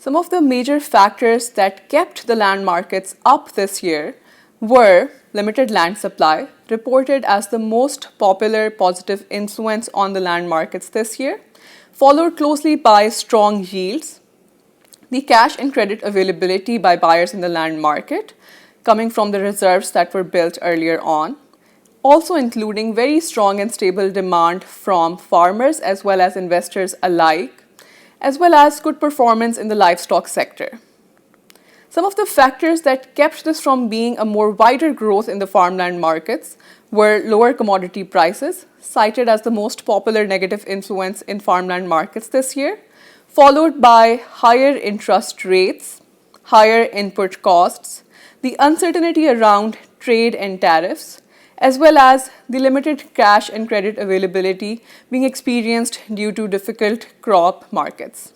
Some of the major factors that kept the land markets up this year were limited land supply, reported as the most popular positive influence on the land markets this year, followed closely by strong yields, the cash and credit availability by buyers in the land market, coming from the reserves that were built earlier on, also including very strong and stable demand from farmers as well as investors alike, as well as good performance in the livestock sector. Some of the factors that kept this from being a more wider growth in the farmland markets were lower commodity prices, cited as the most popular negative influence in farmland markets this year, followed by higher interest rates, higher input costs, the uncertainty around trade and tariffs, as well as the limited cash and credit availability being experienced due to difficult crop markets.